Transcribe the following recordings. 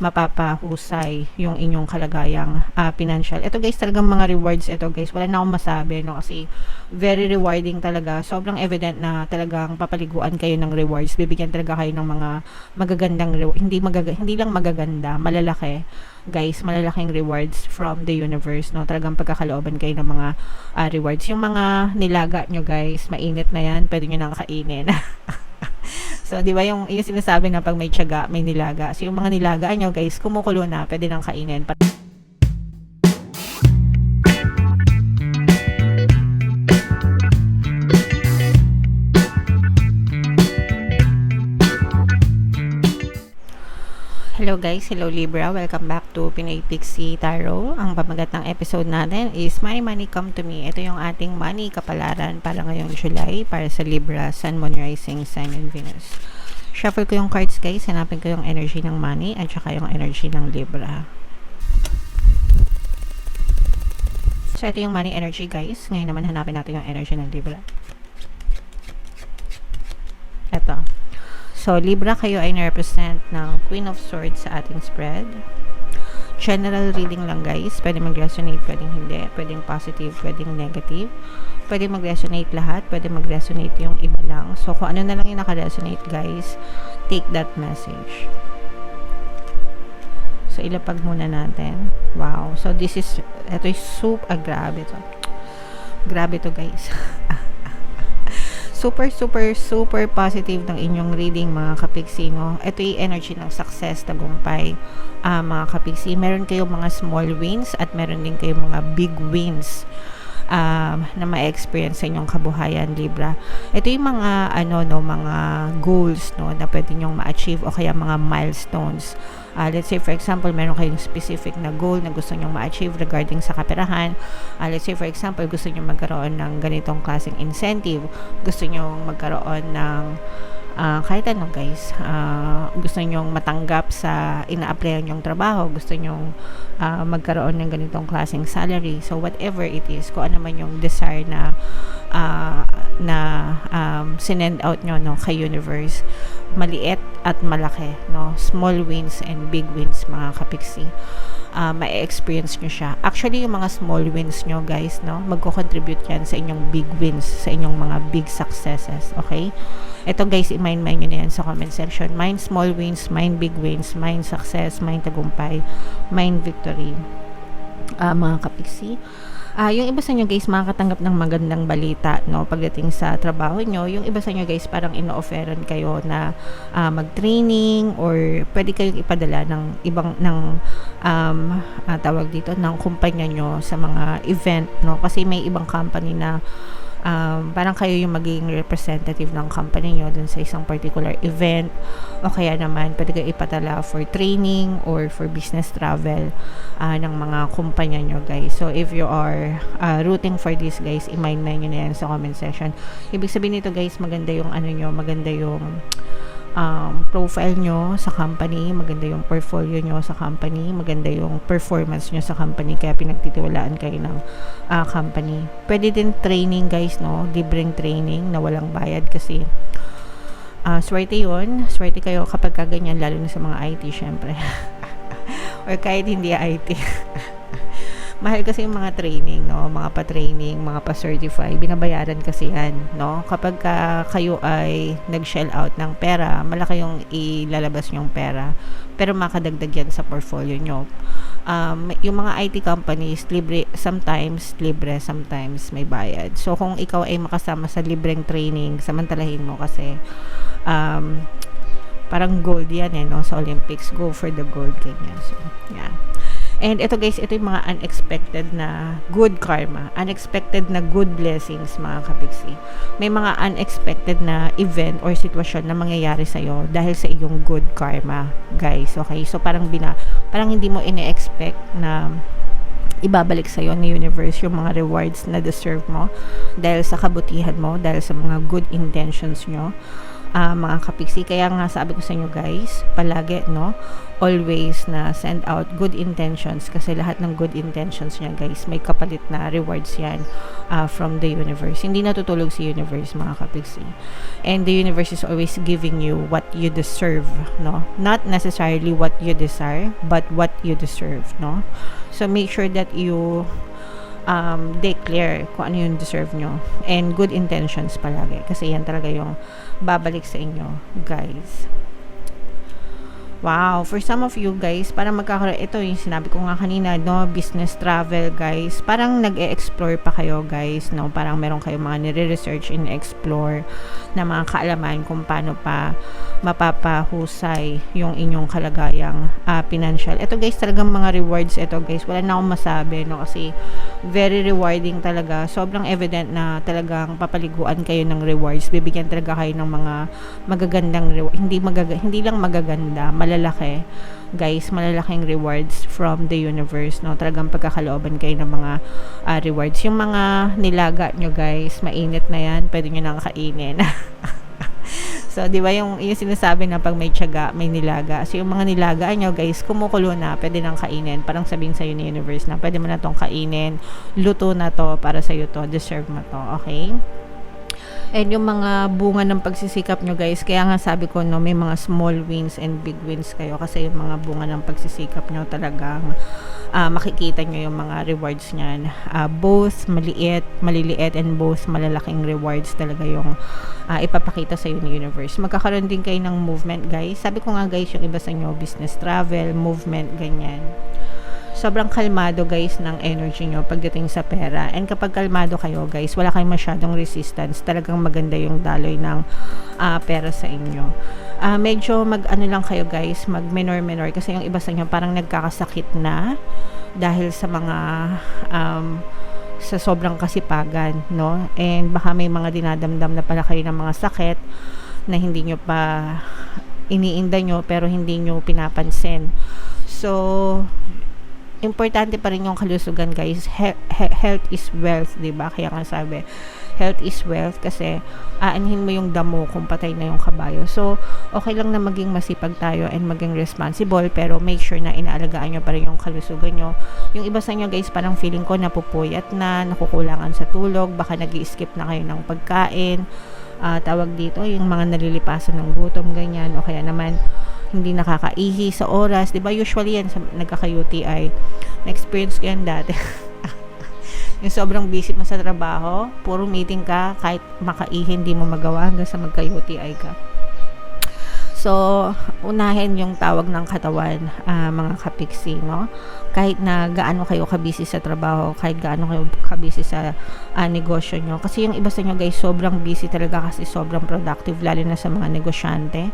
mapapahusay yung inyong kalagayang financial. Ito guys, talagang mga rewards ito guys. Wala na akong masabi, no? Kasi very rewarding talaga. Sobrang evident na talagang papaliguan kayo ng rewards. Bibigyan talaga kayo ng mga magagandang hindi lang magaganda, malalaki. Guys, malalaking rewards from the universe, no? Talagang pagkakalooban kayo ng mga rewards. Yung mga nilaga nyo guys, mainit na yan, pwede nyo nang kainin. So, di ba yung sinasabi na pag may tiyaga, may nilaga. So, yung mga nilaga nyo guys, kumukulo na, pwede nang kainin. Hello guys, hello Libra, welcome back to Pinoy Pixie Tarot. Ang pamagat ng episode natin is My Money Come to Me. Ito yung ating money kapalaran para ngayong July para sa Libra, Sun, Moon, Rising, Sign, and Venus. Shuffle ko yung cards guys, hanapin ko yung energy ng money at saka yung energy ng Libra. So ito yung money energy guys. Ngayon naman hanapin natin yung energy ng Libra. Ito. So, Libra, kayo ay na-represent ng Queen of Swords sa ating spread. General reading lang guys. Pwede mag-resonate, pwedeng hindi. Pwedeng positive, pwedeng negative. Pwede mag-resonate lahat. Pwede mag-resonate yung iba lang. So, kung ano na lang yung naka-resonate guys, take that message. So, ilapag muna natin. Wow. So, ito is grabe to. Grabe to guys. Super positive ng inyong reading mga kapiksi, no? Ito yung energy ng success, tagumpay, mga kapiksi. Meron kayong mga small wins at meron din kayong mga big wins na ma-experience sa inyong kabuhayan, Libra. Ito yung mga mga goals, no, na pwede nyong ma-achieve o kaya mga milestones. Let's say for example, meron kayong specific na goal na gusto nyong ma-achieve regarding sa kaperahan. Let's say for example, gusto nyong magkaroon ng ganitong klaseng incentive. Gusto nyong magkaroon ng kahit ano guys, gusto nyong matanggap sa ina-applyan nyong trabaho, gusto nyong magkaroon ng ganitong klaseng salary. So whatever it is, kung ano man yung desire na sinend out nyo, no, kay universe, maliit at malaki, no, small wins and big wins mga kapiksi, ma-experience nyo siya. Actually, yung mga small wins nyo guys, no, magko-contribute yan sa inyong big wins, sa inyong mga big successes, okay? Ito guys, i-mind nyo na yan sa comment section. Mind small wins, mind big wins, mind success, mind tagumpay, mind victory, mga kapiksi. Yung iba sa inyo guys, makakatanggap ng magandang balita, no, pagdating sa trabaho nyo. Yung iba sa inyo guys, parang ino-offeran kayo na mag-training or pwede kayong ipadala ng ibang tawag dito, ng kumpanya nyo sa mga event, no, kasi may ibang company na parang kayo yung magiging representative ng company nyo dun sa isang particular event, o kaya naman pwede kayo ipadala for training or for business travel ng mga kumpanya nyo guys. So if you are rooting for this guys, i-mind nyo na yan sa comment section. Ibig sabihin nito guys, maganda yung maganda yung profile nyo sa company, maganda yung portfolio nyo sa company, maganda yung performance nyo sa company, kaya pinagtitiwalaan kayo ng company. Pwede din training guys, no, libreng training na walang bayad kasi swerte yun, swerte kayo kapag kaganyan, lalo na sa mga IT syempre. Or kahit hindi IT. Mahal kasi yung mga training, no, mga pa-training, mga pa-certify, binabayaran kasi yan, no. Kapag kayo ay nag-shell out ng pera, malaki yung ilalabas nyong pera, pero makadagdag yan sa portfolio nyo. Yung mga IT companies, libre, sometimes may bayad. So kung ikaw ay makasama sa libreng training, samantalahin mo kasi parang gold yan, no, sa Olympics, go for the gold, ganyan. So yeah. And ito guys, ito yung mga unexpected na good karma, unexpected na good blessings mga kapiksi. May mga unexpected na event or sitwasyon na mangyayari sa'yo dahil sa iyong good karma guys, okay? So parang hindi mo ine-expect na ibabalik sa'yo ni universe yung mga rewards na deserve mo dahil sa kabutihan mo, dahil sa mga good intentions nyo. mga kapiksi. Kaya nga sabi ko sa inyo guys, palagi, no, always na send out good intentions, kasi lahat ng good intentions niya guys, may kapalit na rewards yan from the universe. Hindi natutulog si universe, mga kapiksi. And the universe is always giving you what you deserve, no? Not necessarily what you desire, but what you deserve, no? So make sure that you declare kung ano yung deserve nyo, and good intentions palagi, kasi yan talaga yung babalik sa inyo guys. Wow, for some of you guys, parang magkakaroon, ito yung sinabi ko nga kanina, no, business travel guys, parang nag-e-explore pa kayo guys, no, parang meron kayo mga nire-research and explore na mga kaalaman kung paano pa mapapahusay yung inyong kalagayang financial. Ito guys, talagang mga rewards ito guys, wala na akong masabi, no, kasi very rewarding talaga, sobrang evident na talagang papaliguan kayo ng rewards, bibigyan talaga kayo ng mga magagandang hindi lang magaganda, malalaki guys, malalaking rewards from the universe, no, talagang pagkakalooban kayo ng mga rewards. Yung mga nilaga nyo guys, mainit na yan, pwede nyo nang kainin. So, di ba yung sinasabi na pag may tiyaga, may nilaga. So, yung mga nilaga nyo, guys, kumukulo na, pwede nang kainin. Parang sabihin sa'yo ni universe na, pwede mo na tong kainin. Luto na to, para sa'yo to. Deserve mo to. Okay? And yung mga bunga ng pagsisikap nyo guys, kaya nga sabi ko, no, may mga small wins and big wins kayo, kasi yung mga bunga ng pagsisikap nyo talagang makikita nyo yung mga rewards nyan, both maliliit and both malalaking rewards talaga yung ipapakita sa ni universe. Magkakaroon din kayo ng movement guys, sabi ko nga guys, yung iba sa inyo business travel, movement, ganyan. Sobrang kalmado guys ng energy nyo pagdating sa pera. And kapag kalmado kayo guys, wala kayong masyadong resistance. Talagang maganda yung daloy ng pera sa inyo. Medyo mag-ano lang kayo guys, mag minor kasi yung iba sa inyo parang nagkakasakit na dahil sa mga sa sobrang kasipagan, no? And baka may mga dinadamdam na pala kayo ng mga sakit na hindi nyo pa iniinda nyo pero hindi nyo pinapansin. So, importante pa rin yung kalusugan guys. Health is wealth, diba? Kaya nga sabi, health is wealth, kasi aanhin mo yung damo kung patay na yung kabayo. So, okay lang na maging masipag tayo and maging responsible, pero make sure na inaalagaan nyo pa rin yung kalusugan nyo. Yung iba sa inyo guys, parang feeling ko napupuyat na, nakukulangan sa tulog, baka nag-i-skip na kayo ng pagkain, tawag dito, yung mga nalilipasan ng gutom, ganyan, o kaya naman hindi nakakaihi sa oras, 'di ba? Usually yan sa nagkaka-UTI. Na-experience ko yan dati. Yung sobrang busy mo sa trabaho, puro meeting ka, kahit makaihi hindi mo magawa hanggang sa magka-UTI ka. So, unahin yung tawag ng katawan, mga kapiksi, no? Kahit na gaano kayo kabisi sa trabaho, kahit gaano kayo kabisi sa negosyo nyo. Kasi yung iba sa nyo guys, sobrang busy talaga kasi sobrang productive, lalo na sa mga negosyante.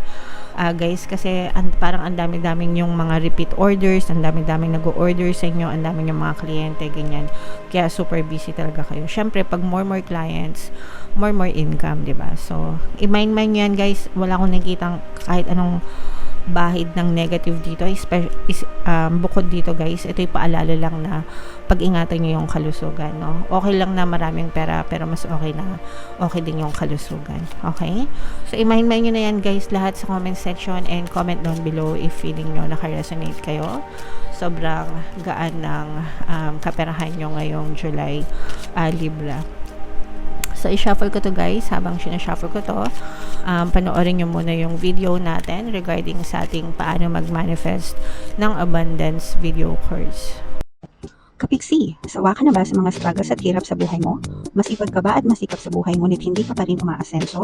Guys, kasi parang ang dami-daming yung mga repeat orders, ang dami-daming nag-o-order sa inyo, ang dami yung mga kliyente, ganyan. Kaya super busy talaga kayo. Syempre, pag more clients, more income, diba? So, i-mind yan guys, wala akong nakikitang kahit anong bahid ng negative dito, bukod dito guys, ito'y paalala lang na pag-ingatan nyo yung kalusugan, no? Okay lang na maraming pera, pero mas okay na okay din yung kalusugan. Okay? So, i-mind nyo na yan guys, lahat sa comment section, and comment down below if feeling nyo naka-resonate kayo. Sobrang gaan ng kaperahan nyo ngayong July, Libra. So, i-shuffle ko to guys. Habang sinashuffle ko to, panoorin nyo muna yung video natin regarding sa ating paano mag-manifest ng abundance video course. Kapiksi, sawa ka na ba sa mga struggles at hirap sa buhay mo? Masipag ka ba at masikap sa buhay ngunit hindi ka pa rin umaasenso?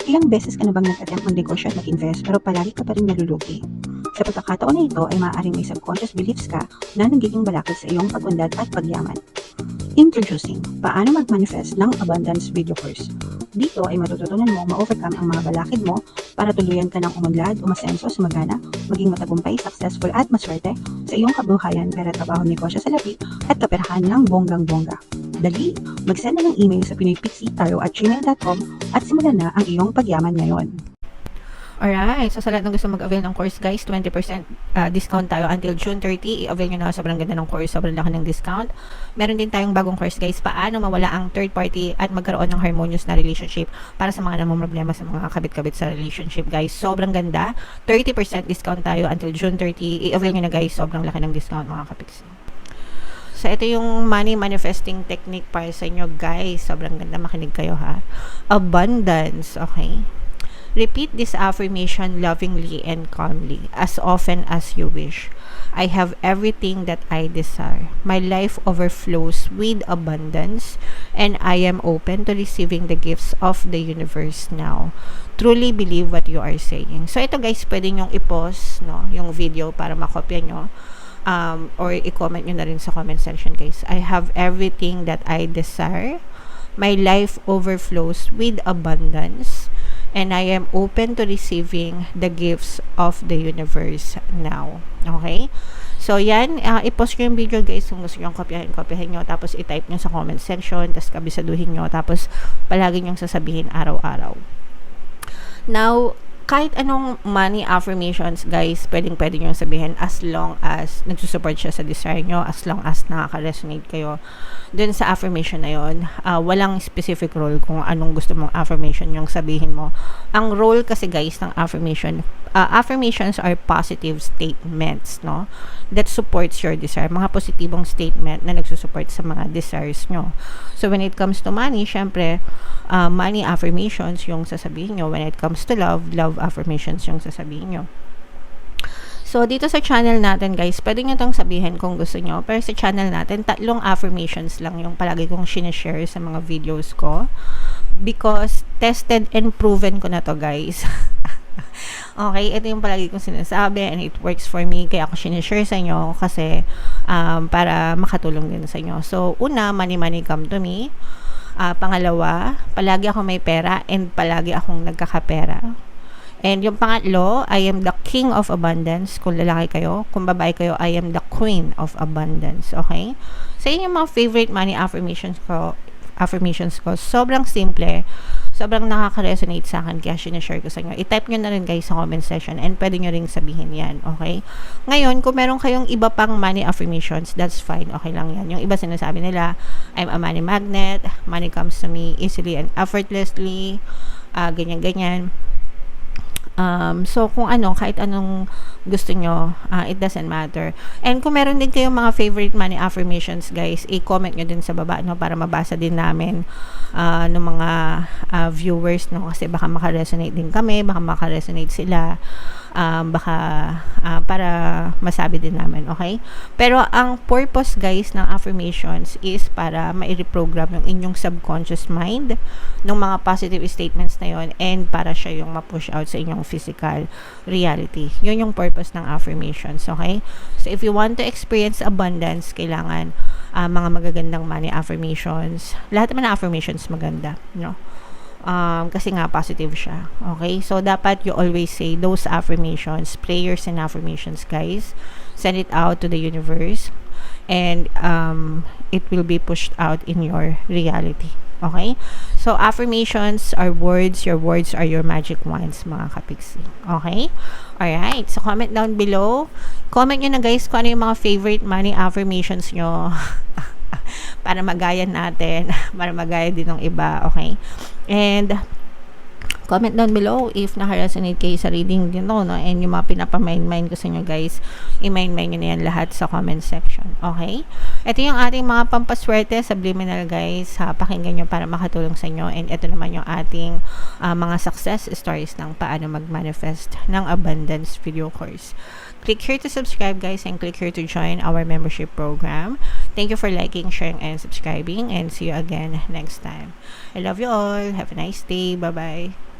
Ilang beses ka na bang nag-attempt ng negosyo at mag-invest pero palagi ka pa rin nalulugi? Sa pagkakataon na ito ay maaaring may subconscious beliefs ka na nagiging balakid sa iyong pag-unlad at pagyaman. Introducing, paano mag-manifest ng abundance video course. Dito ay matututunan mo ma-overcome ang mga balakid mo para tuluyan ka ng umunlad, umasenso, sumagana, maging matagumpay, successful at maswerte sa iyong kabuhayan, pera, trabaho, negosyo, salapi at kaperahan ng bonggang-bongga. Dali, mag-send na ng email sa pinoypixie@gmail.com at simulan na ang iyong pagyaman ngayon. Alright, so sa lahat ng gusto mag-avail ng course guys, 20% discount tayo until June 30. I-avail nyo na, sobrang ganda ng course, sobrang laki ng discount. Meron din tayong bagong course guys, paano mawala ang third party at magkaroon ng harmonious na relationship para sa mga namumroblema sa mga kabit-kabit sa relationship guys. Sobrang ganda, 30% discount tayo until June 30. I-avail nyo na guys, sobrang laki ng discount mga kapiksi. So, ito yung money manifesting technique para sa inyo guys. Sobrang ganda, makinig kayo ha. Abundance, okay? Repeat this affirmation lovingly and calmly, as often as you wish. I have everything that I desire. My life overflows with abundance, and I am open to receiving the gifts of the universe now. Truly believe what you are saying. So, ito guys, pwede nyong i-pause, no, yung video para makopya nyo. Or i-comment nyo na rin sa comment section guys. I have everything that I desire. My life overflows with abundance, and I am open to receiving the gifts of the universe now. Okay? So, yan. I-post nyo yung video, guys. Kung gusto nyo kopyahin nyo. Tapos, i-type nyo sa comment section. Tapos, kabisaduhin nyo. Tapos, palagi nyo sasabihin araw-araw. Now, kahit anong money affirmations, guys, pwede nyo sabihin as long as nagsusupport siya sa desire nyo, as long as nakaka-resonate kayo dun sa affirmation na yun. Walang specific role kung anong gusto mong affirmation yung sabihin mo. Ang role kasi, guys, ng affirmations are positive statements, no? That supports your desire. Mga positibong statement na nagsusupport sa mga desires nyo. So, when it comes to money, syempre, money affirmations yung sasabihin nyo. When it comes to love affirmations yung sasabihin nyo. So, dito sa channel natin, guys, pwede nyo itong sabihin kung gusto nyo. Pero sa channel natin, 3 affirmations lang yung palagi kong sinishare sa mga videos ko. Because, tested and proven ko na to, guys. Okay, ito yung palagi kong sinasabi and it works for me. Kaya ako sinishare sa inyo kasi para makatulong din sa inyo. So, una, money come to me. Pangalawa, palagi ako may pera and palagi akong nagkakapera. And yung pangatlo, I am the king of abundance. Kung lalaki kayo, kung babae kayo, I am the queen of abundance. Okay? So, yun yung mga favorite money affirmations ko. Sobrang simple. Sobrang nakaka-resonate sa akin kaya sinashare ko sa inyo. I-type nyo na rin guys sa comment section and pwede nyo rin sabihin yan. Okay? Ngayon, kung meron kayong iba pang money affirmations, that's fine. Okay lang yan. Yung iba sinasabi nila, I'm a money magnet. Money comes to me easily and effortlessly. Ganyan-ganyan. So, kung kahit anong gusto nyo, it doesn't matter. And kung meron din kayong mga favorite money affirmations, guys, i-comment nyo din sa baba, no, para mabasa din namin ng mga viewers, no, kasi baka makaresonate din kami, baka makaresonate sila, para masabi din namin, okay? Pero ang purpose, guys, ng affirmations is para ma-reprogram yung inyong subconscious mind ng mga positive statements na yon and para siya yung ma-push out sa inyong physical reality. Yun yung purpose ng affirmations, okay? So, if you want to experience abundance, kailangan mga magagandang money affirmations. Lahat naman ng affirmations maganda, no? Kasi nga positive siya. Okay? So, dapat you always say those affirmations, prayers and affirmations, guys. Send it out to the universe and it will be pushed out in your reality. Okay? So, affirmations are words. Your words are your magic wands, mga kapiksi. Okay? Alright. So, comment down below. Comment nyo na, guys, kung ano yung mga favorite money affirmations nyo. Para magaya natin. Para magaya din ng iba. Okay? And, comment down below if naka-resonate kayo sa reading din no? And yung mga pinapamind ko sa inyo, guys, i-mind nyo na yan lahat sa comment section. Okay? Ito yung ating mga pampaswerte subliminal, guys. Pakinggan nyo para makatulong sa inyo. And ito naman yung ating mga success stories ng paano mag-manifest ng abundance video course. Click here to subscribe, guys, and click here to join our membership program. Thank you for liking, sharing, and subscribing, and see you again next time. I love you all. Have a nice day. Bye-bye.